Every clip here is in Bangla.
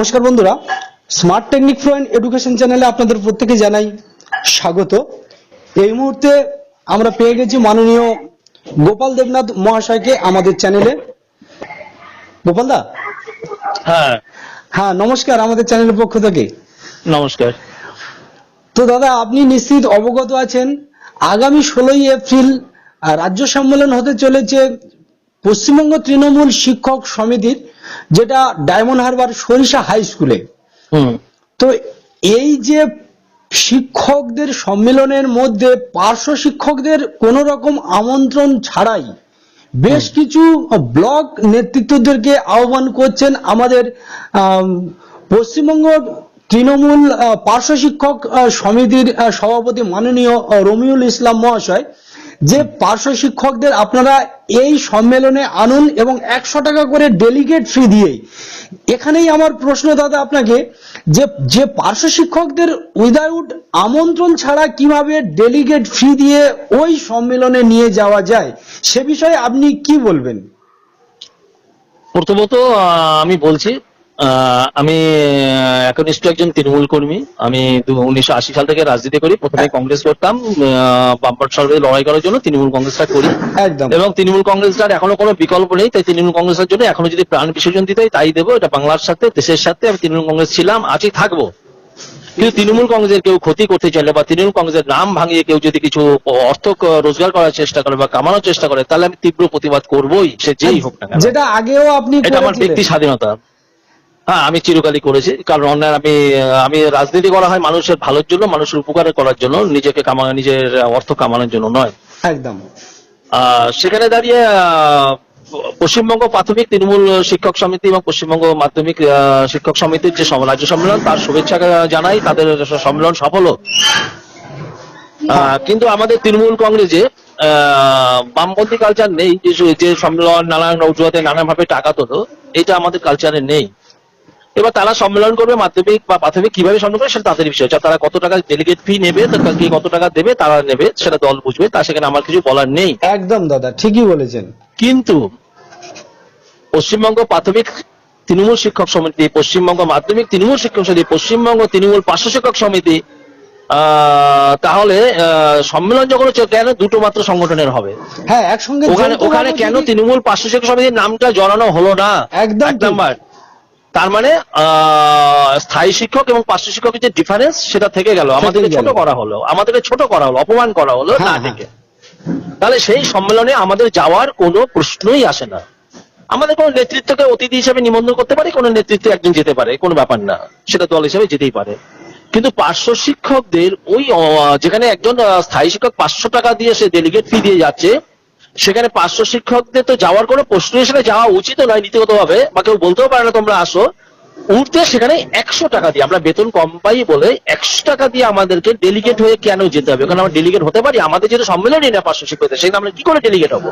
নমস্কার বন্ধুরা, smart technic flow and education চ্যানেলে আপনাদের প্রত্যেকে জানাই স্বাগত। এই মুহূর্তে আমরা পেয়ে গেছি মাননীয় গোপাল দেবনাথ মহাশয়কে আমাদের চ্যানেলে। গোপাল দা, হ্যাঁ নমস্কার আমাদের চ্যানেলের পক্ষ থেকে। নমস্কার। তো দাদা, আপনি নিশ্চিত অবগত আছেন আগামী 16ই এপ্রিল রাজ্য সম্মেলন হতে চলেছে পশ্চিমবঙ্গ তৃণমূল শিক্ষক সমিতির, যেটা ডায়মন্ড হারবার সরিষা হাই স্কুলে। তো এই যে শিক্ষকদের সম্মেলনের মধ্যে পার্শ্ব শিক্ষকদের কোন রকম আমন্ত্রণ ছাড়াই বেশ কিছু ব্লক নেতৃত্বদেরকে আহ্বান করছেন আমাদের পশ্চিমবঙ্গ তৃণমূল পার্শ্ব শিক্ষক সমিতির সভাপতি মাননীয় রমিউল ইসলাম মহাশয়, যে পার্শ্ব শিক্ষকদের আপনারা এই সম্মেলনে আনুন এবং 100 টাকা করে ডেলিগেট ফি দিয়ে। এখানেই আমার প্রশ্ন দাদা আপনাকে, যে পার্শ্ব শিক্ষকদের উইদাউট আমন্ত্রণ ছাড়া কিভাবে ডেলিগেট ফি দিয়ে ওই সম্মেলনে নিয়ে যাওয়া যায়, সে বিষয়ে আপনি কি বলবেন? প্রথমত আমি বলছি, আমি একনিষ্ঠ একজন তৃণমূল কর্মী। আমি 1980 সাল থেকে রাজনীতি করি। প্রথমে কংগ্রেস করতাম, বাম্পার সরকারে লড়াই করার জন্য তৃণমূল কংগ্রেসটা করি। একদম। এবং তৃণমূল কংগ্রেসটার এখনো কোনো বিকল্প নেই, তাই তৃণমূল কংগ্রেসের জন্য এখনো যদি প্রাণ বিসর্জন দিতে হয় তাই দেবো। এটা বাংলার সাথে, দেশের সাথে। আমি তৃণমূল কংগ্রেস ছিলাম, আছি, থাকবো। কিন্তু তৃণমূল কংগ্রেসের কেউ ক্ষতি করতে চাইলে বা তৃণমূল কংগ্রেসের নাম ভাঙিয়ে কেউ যদি কিছু অর্থ রোজগার করার চেষ্টা করে বা কামানোর চেষ্টা করে, তাহলে আমি তীব্র প্রতিবাদ করবোই, সে যেই হোক না কেন। যেটা আগেও আপনি, এটা আমার ব্যক্তি স্বাধীনতা। হ্যাঁ, আমি চিরকালই করেছি। কারণ অন্যায় আমি রাজনীতি করা হয় মানুষের ভালোর জন্য, মানুষের উপকার করার জন্য, নিজের অর্থ কামানোর জন্য নয়। একদম। সেখানে দাঁড়িয়ে পশ্চিমবঙ্গ প্রাথমিক তৃণমূল শিক্ষক সমিতি এবং পশ্চিমবঙ্গ মাধ্যমিক শিক্ষক সমিতির যে রাজ্য সম্মেলন, তার শুভেচ্ছা জানাই। তাদের সম্মেলন সফল হোক। কিন্তু আমাদের তৃণমূল কংগ্রেসে বামপন্থী কালচার নেই, যে সম্মেলন নানান অজুহাতে নানাভাবে টাকা তোলো, এটা আমাদের কালচারে নেই। এবার তারা সম্মেলন করবে মাধ্যমিক বা প্রাথমিক, কিভাবে সম্মেলন করবে সেটা তাদের বিষয়। তারা কত টাকা ডেলিগেট ফি নেবে, কে কত টাকা দেবে তারা নেবে, সেটা দল বুঝবে, তা সেখানে আমার কিছু বলার নেই। একদম দাদা, ঠিকই বলেছেন। কিন্তু পশ্চিমবঙ্গ প্রাথমিক তৃণমূল শিক্ষক সমিতি, পশ্চিমবঙ্গ মাধ্যমিক তৃণমূল শিক্ষক সমিতি, পশ্চিমবঙ্গ তৃণমূল পার্শ্ব শিক্ষক সমিতি, তাহলে সম্মেলন যখন হচ্ছে কেন দুটো মাত্র সংগঠনের হবে? হ্যাঁ, একসঙ্গে ওখানে কেন তৃণমূল পার্শ্ব শিক্ষক সমিতির নামটা জড়ানো হলো না? একদম। এক নাম্বার, তার মানে স্থায়ী শিক্ষক এবং পার্শ্ব শিক্ষকের যে ডিফারেন্স সেটা থেকে গেল। আমাদেরকে ছোট করা হলো, অপমান করা হলো না থেকে। তাহলে সেই সম্মেলনে আমাদের যাওয়ার কোনো প্রশ্নই আসে না। আমাদের কোন নেতৃত্বকে অতিথি হিসেবে নিমন্ত্রণ করতে পারে, কোন নেতৃত্বে একজন যেতে পারে, কোনো ব্যাপার না, সেটা দল হিসেবে যেতেই পারে। কিন্তু পার্শ্ব শিক্ষকদের যেখানে একজন স্থায়ী শিক্ষক 500 টাকা দিয়ে সে ডেলিগেট ফি দিয়ে যাচ্ছে, সেখানে পার্শ্ব শিক্ষকদের তো যাওয়ার কোনো প্রশ্ন হিসেবে যাওয়া উচিত নয় নীতিগত ভাবে, বা কেউ বলতেও পারে না তোমরা আসো। উঠতে সেখানে 100 টাকা দিয়ে, আমরা বেতন কম পাই বলে 100 টাকা দিয়ে আমাদেরকে ডেলিগেট হয়ে কেন যেতে হবে? কারণ আমরা ডেলিগেট হতে পারি, আমাদের যেটা সম্মেলনই না পার্শ্ব শিক্ষকদের, সেখানে আমরা কি করে ডেলিগেট হবো?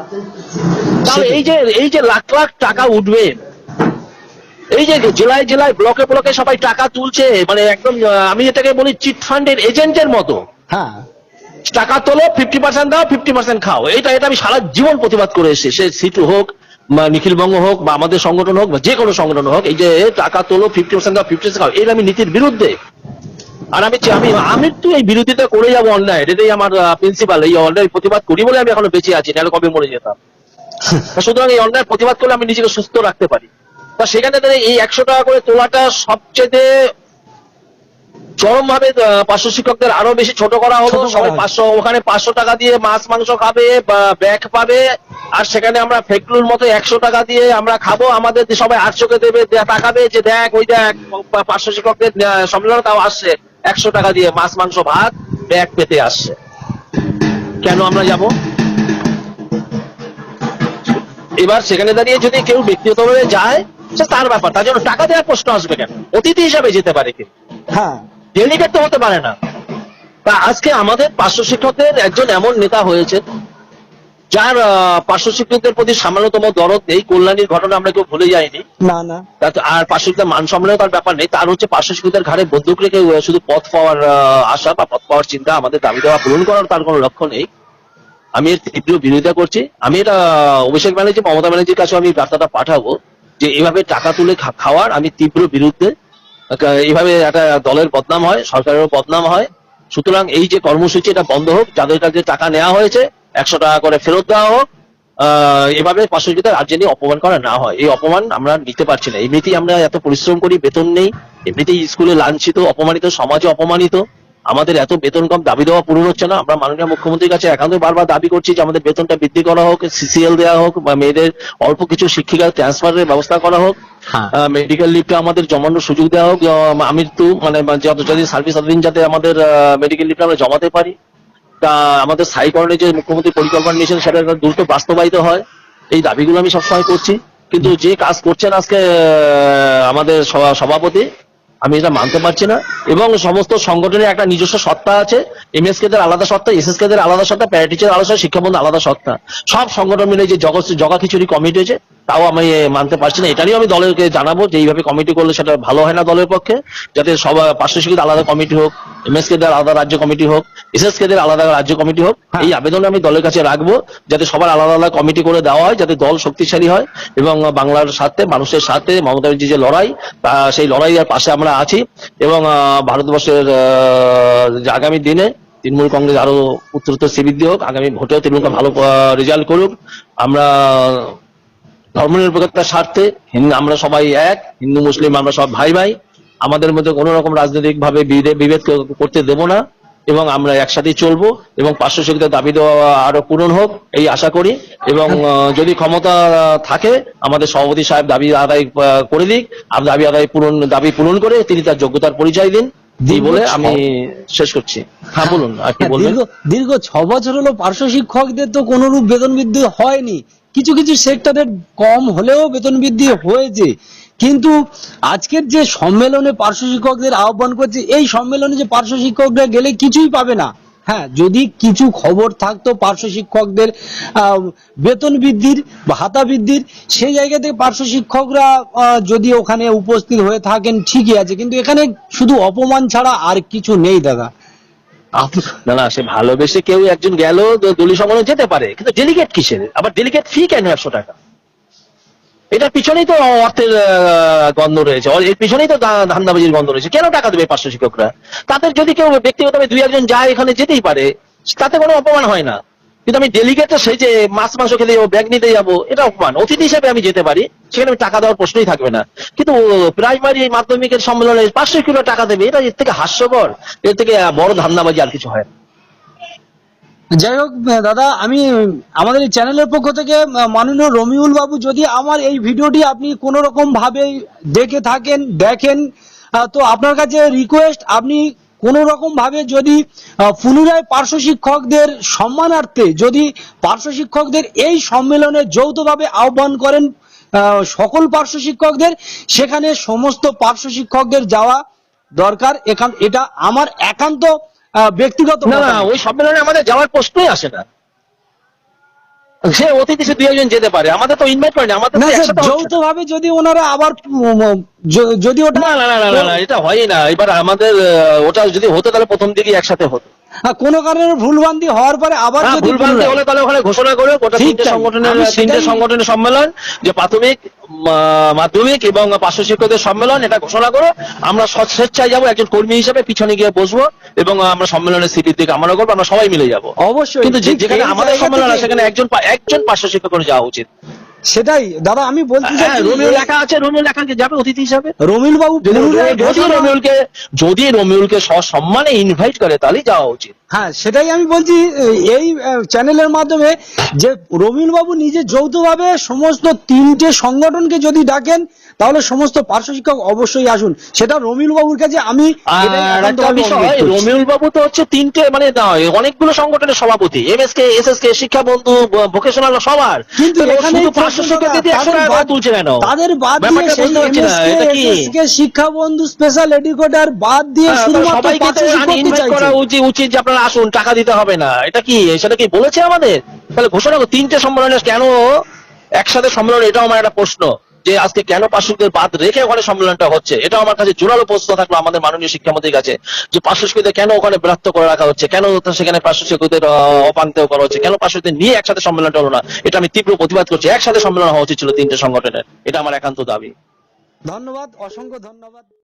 তাহলে এই যে লাখ লাখ টাকা উঠবে, এই যে জেলায় জেলায় ব্লকে ব্লকে সবাই টাকা তুলছে, মানে একদম আমি এটাকে বলি চিট ফান্ডের এজেন্টের মতো। হ্যাঁ, টাকা তোলো, 50% দাও, 50% খাও। এটা আমি সারা জীবন প্রতিবাদ করে এসেছি। সে সিটু হোক বা নিখিলবঙ্গ হোক বা আমাদের সংগঠন হোক বা যে কোনো সংগঠন হোক, এই যে টাকা তোলো, 50% দাও, 50% খাও, এটা আমি নীতির বিরুদ্ধে। আর আমি তো এই বিরোধিতা করে যাবো অন্যায়, এটাই আমার প্রিন্সিপাল। এই অন্যায় প্রতিবাদ করি বলে আমি এখনো বেঁচে আছি, নাহলে কবে মরে যেতাম। সুতরাং এই অন্যায় প্রতিবাদ করলে আমি নিজেকে সুস্থ রাখতে পারি। তা সেখানে এই 100 টাকা করে তোলাটা সবচেয়ে চরম ভাবে পার্শ্ব শিক্ষকদের আরো বেশি ছোট করা হলো। সবাই 500, ওখানে 500 টাকা দিয়ে মাছ মাংস খাবে বা ব্যাগ পাবে, আর সেখানে আমরা ফেকলুর মতো 100 টাকা দিয়ে আমরা খাবো। আমাদের সবাই 800 কে দেবে, তাকাবে যে দেখ ওই দেখ পার্শ্ব শিক্ষকদের সম্মেলন, তাও আসছে 100 টাকা দিয়ে মাছ মাংস ভাত ব্যাগ পেতে আসছে। কেন আমরা যাব? এবার সেখানে দাঁড়িয়ে যদি কেউ ব্যক্তিগতভাবে যায়, সে তার ব্যাপার, তার জন্য টাকা দেওয়ার প্রশ্ন আসবে কেন? অতিথি হিসাবে যেতে পারে, কি হ্যাঁ, ডেলিগেট তো হতে পারে না। তা আজকে আমাদের পার্শ্ব শিক্ষকদের একজন এমন নেতা হয়েছে যার পার্শ্ব শিক্ষকদের প্রতি সামান্যতম দরদ নেই। কল্যাণীর ঘটনা আমরা কেউ ভুলে যাইনি। না। আর পার্শ্ব শিক্ষকদের মান সম্মানের তার ব্যাপার নেই। তার হচ্ছে পার্শ্ব শিক্ষকদের ঘাড়ে বন্দুক রেখে শুধু পথ পাওয়ার আশা বা পথ পাওয়ার চিন্তা, আমাদের দাবি দেওয়া পূরণ করার তার কোনো লক্ষ্য নেই। আমি এর তীব্র বিরোধিতা করছি। আমি এটা অভিষেক ব্যানার্জি, মমতা ব্যানার্জির কাছে আমি বার্তাটা পাঠাবো যে এভাবে টাকা তুলে খাওয়ার আমি তীব্র বিরুদ্ধে। এইভাবে একটা দলের বদনাম হয়, সরকারেরও বদনাম হয়। সুতরাং এই যে কর্মসূচি এটা বন্ধ হোক, যাদের কাছে টাকা নেওয়া হয়েছে 100 টাকা করে ফেরত দেওয়া হোক। এভাবে পার্শ্বশিক্ষিত রাজ্যে নিয়ে অপমান করা না হয়, এই অপমান আমরা নিতে পারছি না। এমনিতেই আমরা এত পরিশ্রম করি, বেতন নেই, এমনিতেই স্কুলে লাঞ্ছিত, অপমানিত, সমাজে অপমানিত। আমাদের এত বেতন কম, দাবি দেওয়া পূরণ হচ্ছে না। আমরা মাননীয় মুখ্যমন্ত্রীর কাছে একান্ত বারবার দাবি করছি যে আমাদের বেতনটা বৃদ্ধি করা হোক, সিসিএল দেওয়া হোক, বা মেয়েদের অল্প কিছু শিক্ষিকা ট্রান্সফারের ব্যবস্থা করা হোক, মেডিকেল লিভটা আমাদের জমানোর সুযোগ দেওয়া হোক। আমৃত্যু মানে যতদিন সার্ভিস ততদিন যাতে আমাদের মেডিকেল লিভটা আমরা জমাতে পারি। তা আমাদের স্থায়ীকরণে যে মুখ্যমন্ত্রী পরিকল্পনা নিয়েছেন সেটা দ্রুত বাস্তবায়িত হয়, এই দাবিগুলো আমি সবসময় করছি। কিন্তু যে কাজ করছেন আজকে আমাদের সভাপতি, আমি এটা মানতে পারছি না। এবং সমস্ত সংগঠনের একটা নিজস্ব সত্তা আছে, এমএসকে দের আলাদা সত্তা, এসএসকে দের আলাদা সত্তা, প্যারাটিচার আলাদা সত্তা, শিক্ষাবন্ধু আলাদা সত্তা। সব সংগঠন মিলে যে জগা খিচুড়ি কমিটি হয়েছে, তাও আমি মানতে পারছি না। এটা নিয়েও আমি দলেরকে জানাবো যে এইভাবে কমিটি করলে সেটা ভালো হয় না দলের পক্ষে। যাতে সব পার্শ্বশিক্ষিত আলাদা কমিটি হোক, এমএসকে দের আলাদা রাজ্য কমিটি হোক, এসএসকে দের আলাদা রাজ্য কমিটি হোক। এই আবেদন আমি দলের কাছে রাখবো, যাতে সবার আলাদা আলাদা কমিটি করে দেওয়া হয়, যাতে দল শক্তিশালী হয় এবং বাংলার স্বার্থে, মানুষের স্বার্থে মমতা ব্যানার্জি যে লড়াই, সেই লড়াইয়ের পাশে আমরা আছি। এবং ভারতবর্ষের যে আগামী দিনে তৃণমূল কংগ্রেস আরো উত্তরোত্তর শ্রীবৃদ্ধি হোক, আগামী ভোটেও তৃণমূল ভালো রেজাল্ট করুক। আমরা ধর্মনিরপেক্ষতার স্বার্থে আমরা সবাই এক, হিন্দু মুসলিম আমরা সব ভাই ভাই। আমাদের মধ্যে কোনো রকম রাজনৈতিক ভাবে বিভেদ করতে দেব না এবং আমরা একসাথেই চলবো। এবং পার্শ্বশিক্ষিতার দাবি দেওয়া আরো পূরণ হোক এই আশা করি। এবং যদি ক্ষমতা থাকে আমাদের সভাপতি সাহেব দাবি আদায় করে দিক, দাবি পূরণ করে তিনি তার যোগ্যতার পরিচয় দিন। বলে আমি শেষ করছি। হ্যাঁ বলুন, আর কি বলবেন? দীর্ঘ 6 বছর হলো পার্শ্ব শিক্ষকদের তো কোনরূপ বেতন বৃদ্ধি হয়নি। কিছু কিছু সেক্টরের কম হলেও বেতন বৃদ্ধি হয়েছে, কিন্তু আজকের যে সম্মেলনে পার্শ্ব শিক্ষকদের আহ্বান করছে, এই সম্মেলনে যে পার্শ্ব শিক্ষকরা গেলে কিছুই পাবে না। হ্যাঁ, যদি কিছু খবর থাকতো পার্শ্ব শিক্ষকদের বেতন বৃদ্ধির, ভাতা বৃদ্ধির, সেই জায়গা থেকে পার্শ্ব শিক্ষকরা যদি ওখানে উপস্থিত হয়ে থাকেন ঠিকই আছে, কিন্তু এখানে শুধু অপমান ছাড়া আর কিছু নেই দাদা। না না, সে ভালোবেসে কেউ একজন গেল দলীয় সংগঠনে যেতে পারে, কিন্তু ডেলিগেট কিসের? আবার ডেলিগেট ফি কেন 100 টাকা? এটার পিছনেই তো অর্থের গন্ধ রয়েছে, এর পিছনেই তো ধান্দাবাজির গন্ধ রয়েছে। কেন টাকা দেবে পার্শ্ব শিক্ষকরা? তাদের যদি কেউ ব্যক্তিগতভাবে 2-1 যায় এখানে যেতেই পারে, তাতে কোনো অপমান হয় না। কিন্তু আমি ডেলিগেটটা সেই যে মাছ মাংস খেতে যাবো, ব্যাগ নিতে যাবো, এটা অপমান। অতিথি হিসেবে আমি যেতে পারি, সেখানে আমি টাকা দেওয়ার প্রশ্নই থাকবে না। কিন্তু প্রাইমারি মাধ্যমিকের সম্মেলনে 500 কিলো টাকা দেবে, এটা এর থেকে হাস্যকর, এর থেকে বড় ধান্দাবাজি আর কিছু হয় না। যাই হোক দাদা, আমি আমাদের এই চ্যানেলের পক্ষ থেকে মাননীয় রমিউল বাবু, যদি আমার এই ভিডিওটি আপনি কোনো রকম ভাবে দেখে থাকেন, দেখেন, তো আপনার কাছে রিকোয়েস্ট, আপনি কোন রকম ভাবে যদি পুনরায় পার্শ্ব শিক্ষকদের সম্মানার্থে যদি পার্শ্ব শিক্ষকদের এই সম্মেলনে যৌথভাবে আহ্বান করেন সকল পার্শ্ব শিক্ষকদের, সেখানে সমস্ত পার্শ্ব শিক্ষকদের যাওয়া দরকার। এটা আমার একান্ত ব্যক্তিগত। না না, ওই সম্মেলনে আমাদের যাওয়ার প্রশ্নই আসে না। সে অতিথি সে 2-1 যেতে পারে, আমাদের তো ইনভাইট করেনি। আমাদের যৌথভাবে যদি ওনারা আবার যদি ওটা না না না না, এটা হয়ই না। এবার আমাদের ওটা যদি হতো তাহলে প্রথম দিকেই একসাথে হতো। কোনো কারণে ভুলভ্রান্তি হওয়ার পরে আবার যদি ভুলভ্রান্তি হলে তাহলে ওখানে ঘোষণা করে গোটা 3টে সংগঠনের সম্মেলন, যে প্রাথমিক, মাধ্যমিক এবং পার্শ্ব শিক্ষকদের সম্মেলন, এটা ঘোষণা করো। আমরা স্বেচ্ছায় যাবো, একজন কর্মী হিসেবে পিছনে গিয়ে বসবো এবং আমরা সম্মেলনের স্বীকৃতি কামনা করবো। আমরা সবাই মিলে যাবো অবশ্যই। কিন্তু যেখানে আমাদের সম্মেলন আছে সেখানে একজন পার্শ্ব শিক্ষক করে যাওয়া উচিত। সেটাই দাদা আমি বলছি, রমিউল লেখা আছে, রমিউল লেখাকে যাবে অতিথি হিসাবে। রমিউল বাবু যদি রমিউলকে সসম্মানে ইনভাইট করে তাহলেই যাওয়া উচিত। হ্যাঁ, সেটাই আমি বলছি এই চ্যানেলের মাধ্যমে, যে রমিউল বাবু নিজে যৌথভাবে সমস্ত 3টে সংগঠনকে যদি ডাকেন তাহলে সমস্ত পার্শ্ব শিক্ষক অবশ্যই আসুন। সেটা রমিউল বাবুর কাছে আমি রমিউল বাবু তো হচ্ছে 3টে মানে অনেকগুলো সংগঠনের সভাপতি, এমএসকে, এসএসকে, শিক্ষা বন্ধু, ভোকেশনাল, সবার। কিন্তু এখানে তাদের বাদ দিয়ে শিক্ষা বন্ধু, স্পেশাল এডুকেটর বাদ দিয়ে শুধুমাত্র করা উচিত যে আপনারা আসুন, টাকা দিতে হবে না। এটা কি, সেটা কি বলেছে আমাদের? তাহলে ঘোষণা করো 3টে সম্মেলনে কেন একসাথে সম্মেলন, এটাও আমার একটা প্রশ্ন। যে আজকে কেন পার্শ্বশিক্ষকদের বাদ রেখে ওখানে সম্মেলনটা হচ্ছে, এটা আমার কাছে জোরালো প্রশ্ন থাকলো আমাদের মাননীয় শিক্ষামন্ত্রীর কাছে, যে পার্শ্বশিক্ষকদের কেন ওখানে বিরক্ত করে রাখা হচ্ছে, কেন সেখানে পার্শ্বশিক্ষকদের অপান্তেও করা হচ্ছে, কেন পার্শ্বশিক্ষকদের নিয়ে একসাথে সম্মেলনটা হলো না। এটা আমি তীব্র প্রতিবাদ করছি। একসাথে সম্মেলন হওয়া উচিত ছিল 3টে সংগঠনের, এটা আমার একান্ত দাবি। ধন্যবাদ, অসংখ্য ধন্যবাদ।